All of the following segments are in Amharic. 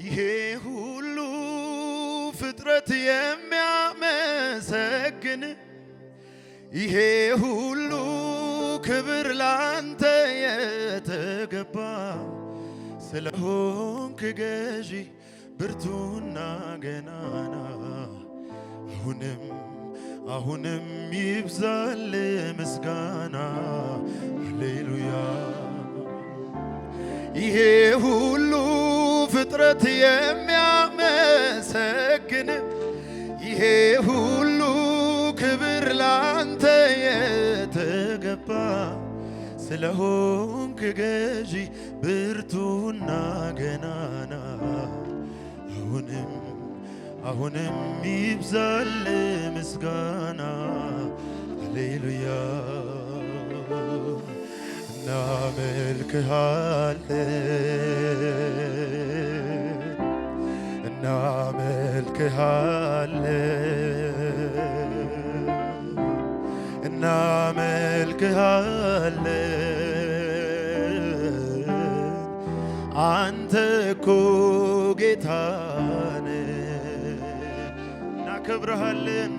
ይሄ ሁሉ ፍጥረት የሚያመሰግን ይሄ ሁሉ ክብር ላንተ የተገባ ስለሆንክ ገዢ ብርቱና ገናና አሁንም ይብዛል ምስጋና ሃሌሉያ። ይሄ ሁሉ ፍጥረት የሚያመሰግን ይሄ ሁሉ ክብር ላንተ የተገባ ስለሆንክ ገዢ ብርቱና ገናና አሁንም ይብዛል ምስጋና ሃሌሉያ። እናመልክሃለን አንተ እኮ ጌታ ነህ። እናከብርሃለን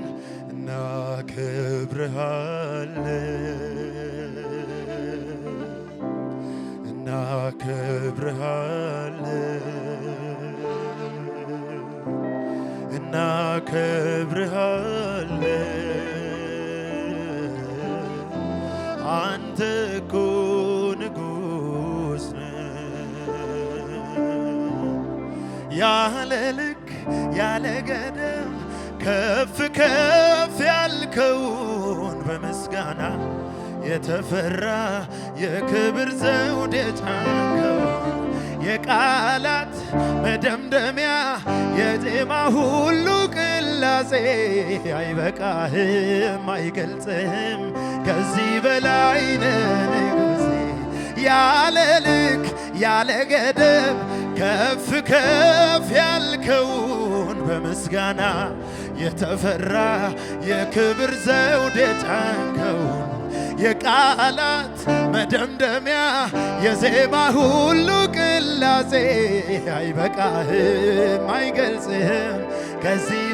አንተ እኮ ንጉሥ ነህ። ያለ ልክ ያለ ገደብ ከፍ ከፍ ያልከውን በምስጋና የተፈራ የክብር ዘውድ የጫንከው የቃላት መደምደሚያ የዜማ ሁሉ ቅላጼ አይበቃህም አይገልጽህም ከዚህ በላይ ንጉሴ። ያለ ልክ ያለ ገደብ ከፍ ከፍ ያልከውን በምስጋና የተፈራ የክብር ዘውድ የጫንከውን የቃላት መደምደሚያ የዜማ ሁሉ ቅላጼ አይበቃህም አይገልጽህም ከዚህ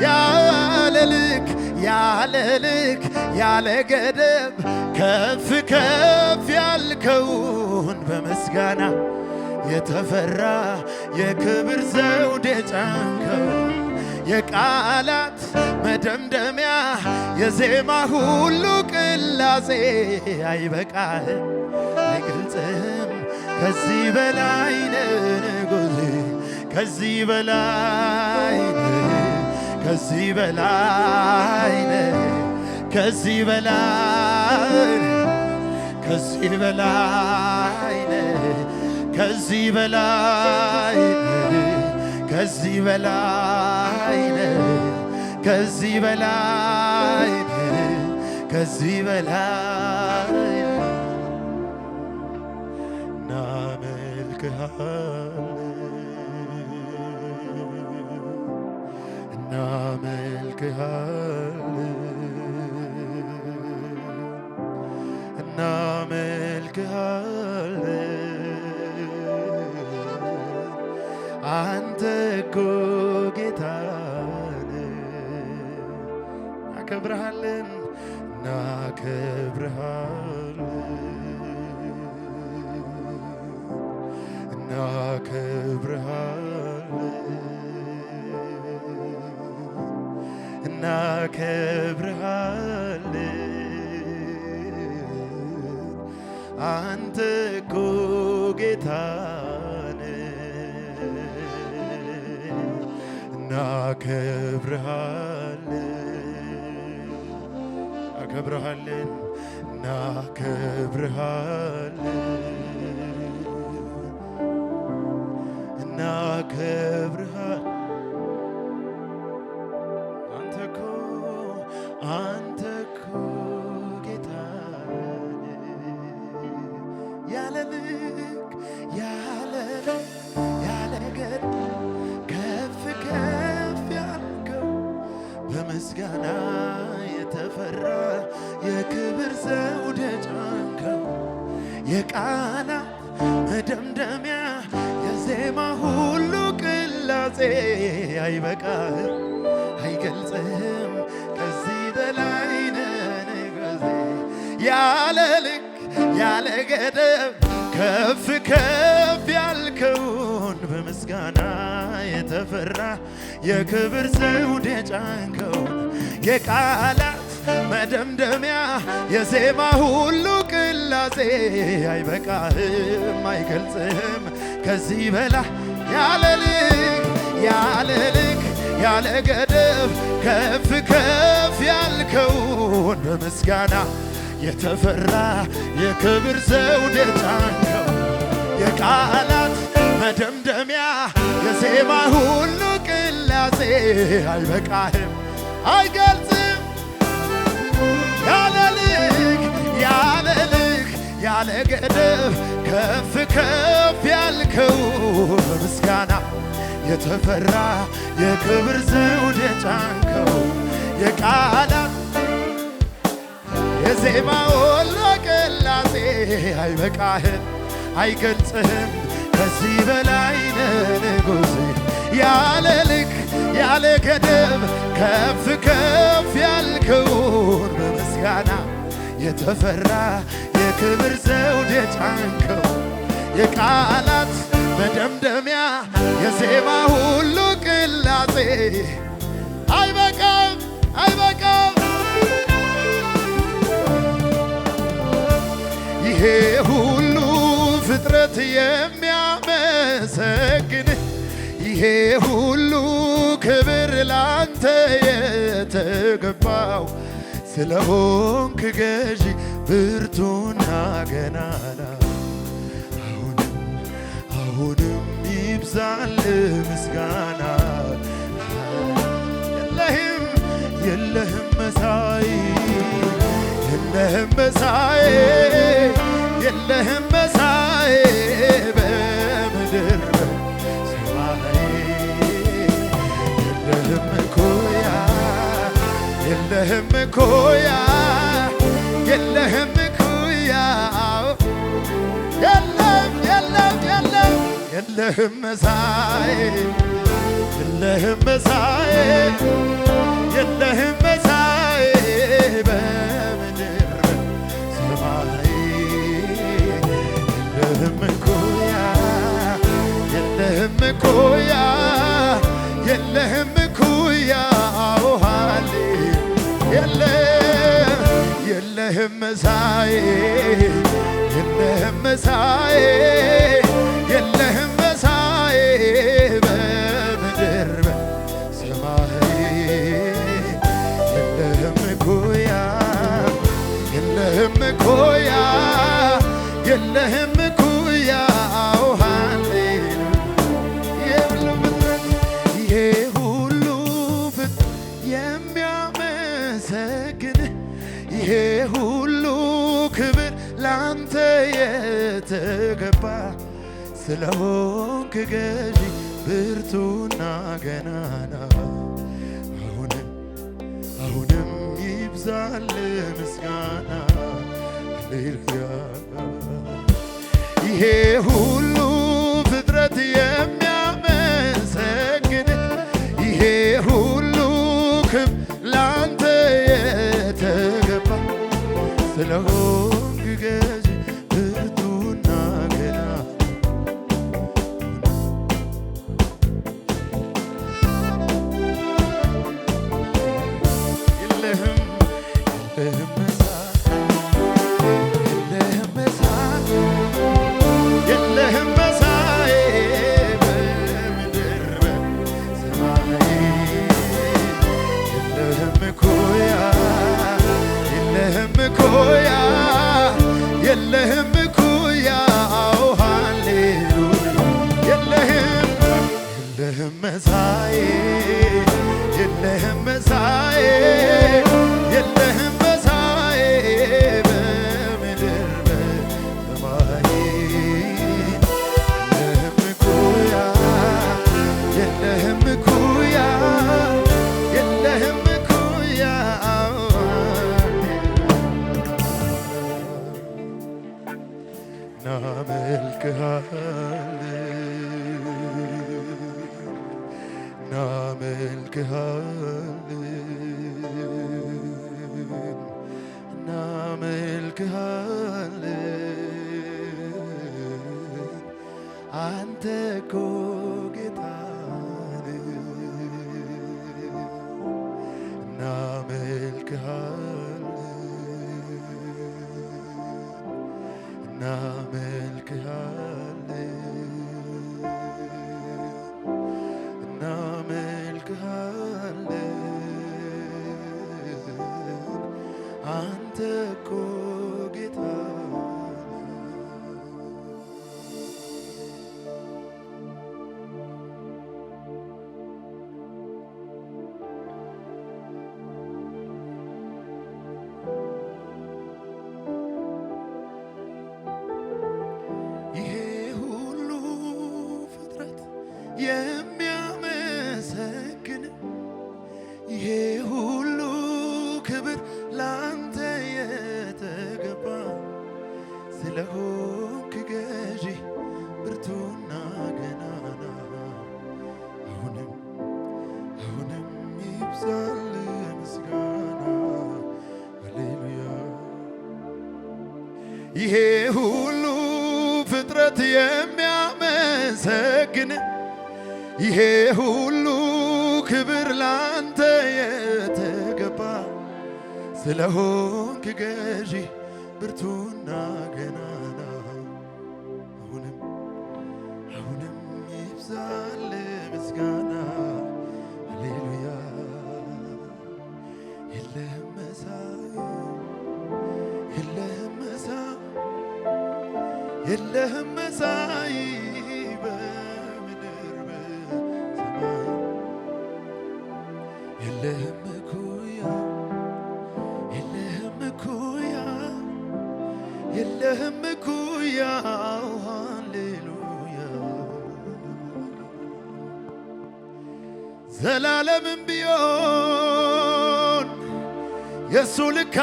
ያለ ልክ ያለ ገደብ ከፍ ከፍ ያልከውን በምስጋና የተፈራ የክብር ዘውድ የጫንከው የቃላት መደምደሚያ የዜማ ሁሉ ቅላጼ አይበቃህም አይገልጽህም ከዚህ በላይ ንጉሴ ከዚህ በላይ ከዚህ በላይ ከዚህ በላይ ከዚህ በላይ ከዚህ በላይ ከዚህ በላይ ከዚህ በላይ ከዚህ በላይ አንተ እኮ ጌታ ነህ። እናከብርሃለን አንተ እኮ ጌታ እናከብርሃለን አንተ እኮ ጌታ ያለ ልክ ያለ ገደብ ከፍ ከፍ ያልከው በምስጋና የተፈራ የክብር ዘውድ የጫንከው የቃላት መደምደሚያ የዜማ ሁሉ ቅላጼ አይበቃህም አይገልጽህም ከዚህ በላይ ንጉሴ ያለ ልክ ያለ ገደብ ከፍ ከፍ ያልከውን በምስጋና የተፈራ የክብር ዘውድ የጫንከውን የቃላት መደምደሚያ የዜማ ሁሉ ቅላጼ አይበቃህም አይገልጽህም ከዚህ በላይ ያለ ልክ ያለ ገደብ ከፍ ከፍ ያልከውን በምስጋና የተፈራ የክብር ዘውድ የጫንከው የቃላት መደምደሚያ የዜማ ሁሉ ቅላጼ አይበቃህም አይገልጽም ያለ ልክ ያለ ገደብ ከፍ ከፍ ያልከው በምስጋና የተፈራ የክብር ዘውድ የጫንከው የቃላት የዜማ ሁሉ ቅላጼ አይበቃህም አይገልጽህም ከዚህ በላይ ንጉሴ ያለ ልክ ያለ ገደብ ከፍ ከፍ ያልከውን በምስጋና የተፈራ የክብር ዘውድ የጫንከው የቃላት መደምደሚያ የዜማ ሁሉ ቅላጼ አይበቃም አይበቃም ይሄ ሁሉ ፍጥረት የሚያመሰግንህ ይሄ ሁሉ ክብር ላንተ የተገባው ስለሆንክ ገዢ ብርቱና ገናና አሁንም ይብዛል ምስጋና የለህም መሳይ የለህም መሳይ የለህም መሳይ በምድር የለህም እኩያ የለህም እኩያ የለህም መሳይ የለህም መሳይ የለህም መሳይ በምድር ሰማይ የለህም እኩያ የለህም እኩያ የለህም እኩያ የለህም መሳይ የለህም መሳይ የለህም መሳይ በምድር በሰማይ የለህም እኩያ የለህም እኩያ የለህም እኩያ ይሄ ሁሉ ፍጥረት የሚያመሰግንህ ይሄ ሁሉ ክብር ላንተ የተገባ ስለሆንክ ገዢ ብርቱና ገናና አሁንም ይብዛል ምስጋና ሃሌሉያ ይሄ ሁሉ ፍጥረት የሚያመሰግን ይሄ ሁሉ ክብር ላንተ የተገባ ስለሆንክ ገዢ ብርቱና ገናና የለህም እኩያ ሃሌሉያ የለህም መሳይ የለህም መሳይ የለህም መሳይ በምድር በሰማይ የለህም እኩያ የለህም እኩያ የለህም እኩያ እናመልክሃለን እናመልክሃለን አንተ እኮ ጌታ ነህ አንተ እኮ ጌታ ይሄ ሁሉ ፍጥረት የሚያመሰግን ይሄ ሁሉ ክብር ላንተ የተገባ ስለሆንክ ገዢ ብርቱና ገናና አሁንም ይብዛል ምስጋና ሃሌሉያ። ይሄ ሁሉ ፍጥረት የሚያመሰግን ይሄ ሁሉ ክብር ላንተ የተገባ ስለሆንክ ገዢ ብርቱና ገናና አሁንም ይብዛል ምስጋና ሃሌሉያ። የለህም መሳይ የለህም መሳይ በምድር በሰማይ የለህም እኩያ የለህም እኩያ ሃሌሉያ። ዘላለምም ቢሆን የሱ ልክ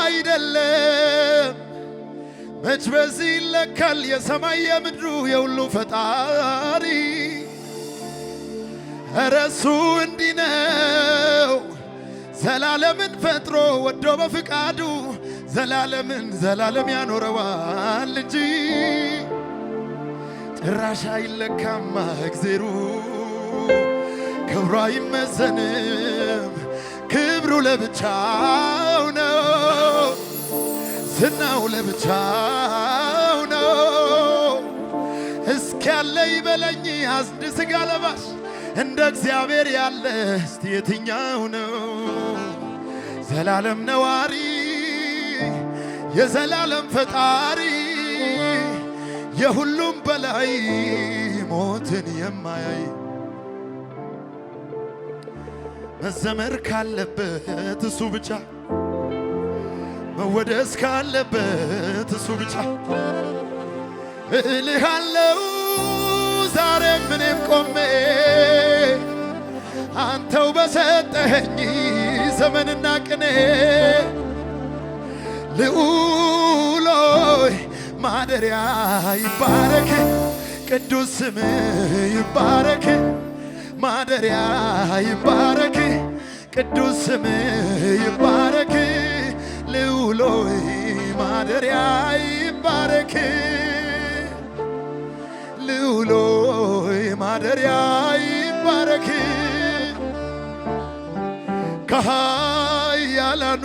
አይደለም መች በዚህ ይለካል የሰማይ የምድሩ የሁሉ ፈጣሪ ኧረ እሱ እንዲህ ነው ዘላለምን ፈጥሮ ወዶ በፍቃዱ ዘላለም ያኖረዋል እንጂ ጭራሽ አይለካማ እግዜሩ ክብሩ አይመዘንም ክብሩ ለብቻው ነው ዝናው ለብቻው ነው። እስኪ ያለ ይበለኝ አንድ ሥጋ ለባሽ እንደ እግዚአብሔር ያለ እስቲ የትኛው ነው? ዘላለም ነዋሪ የዘላለም ፈጣሪ የሁሉም በላይ ሞትን የማያይ መዘመር ካለበት እሱ ብቻ መወደስ ካለበት እሱ ብቻ እልሃለው ዛሬም እኔም ቆሜ አንተው በሰጠኸኝ ዘመንና ቅኔ ልዑሎይ ማደሪያ ይባረክ ቅዱስ ስምህ ይባረክ ማደሪያ ይባረክ ቅዱስ ስምህ ይባረክ ልዑሎይ ማደሪያ ይባረክ ልዑሎይ ማደሪያ ይባረክ ከኃያላኑ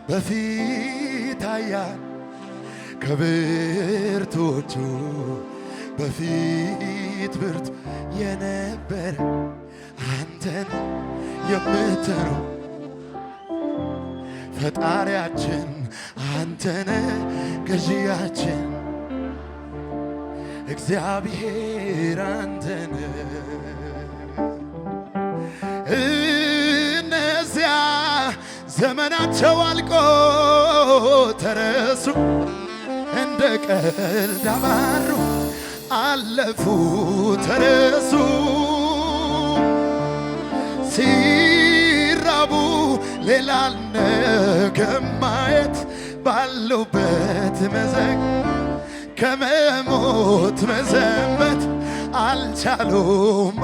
በፊት ኃያል ከብርቶቹ በፊት ብርቱ የነበረ አንተን የምትረው ፈጣሪያችን አንተነ ገዢያችን እግዚአብሔር አንተነ እነዚያ ዘመናቸው አልቆ ተረሱ እንደ ቀልድ አባሩ አለፉ ተረሱ ሲራቡ ሌላ ነገር ማየት ባሉበት መዘግ ከመሞት መዘመት አልቻሉም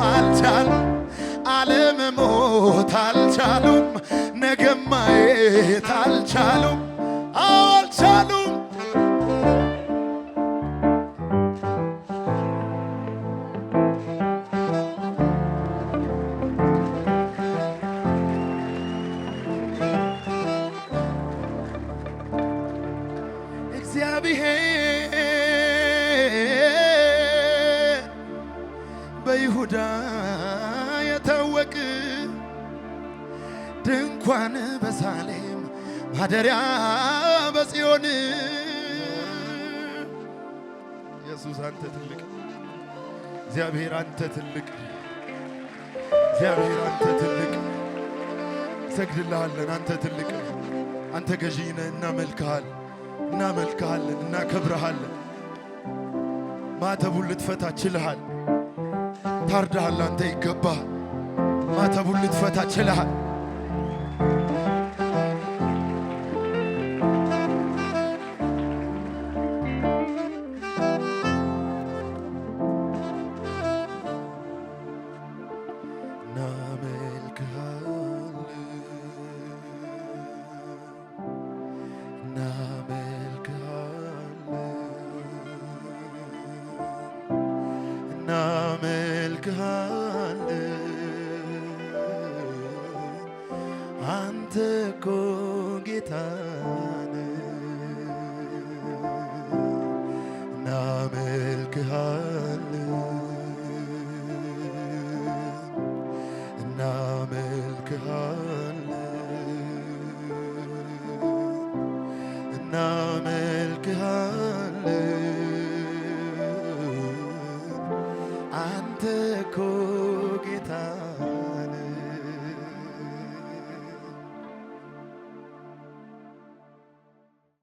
አለመሞት አልቻሉም፣ ነገም ማየት አልቻሉም፣ አልቻሉም። እግዚአብሔር በይሁዳ የታወቅ ድንኳን በሳሌም ማደሪያ በጽዮን ኢየሱስ አንተ ትልቅ እግዚአብሔር አንተ ትልቅ እግዚአብሔር አንተ ትልቅ ሰግድልሃለን። አንተ ትልቅ አንተ ገዢ ነህ። እናመልክሃለን፣ እናከብረሃለን። ማተቡን ልትፈታ ችለሃል። ታርዳሃል። አንተ ይገባሃል። ማተቡን ልትፈታ ችለሃል። አንተ እኮ ጌታ ነህ። እናመልክሃለን አንተ እኮ ጌታ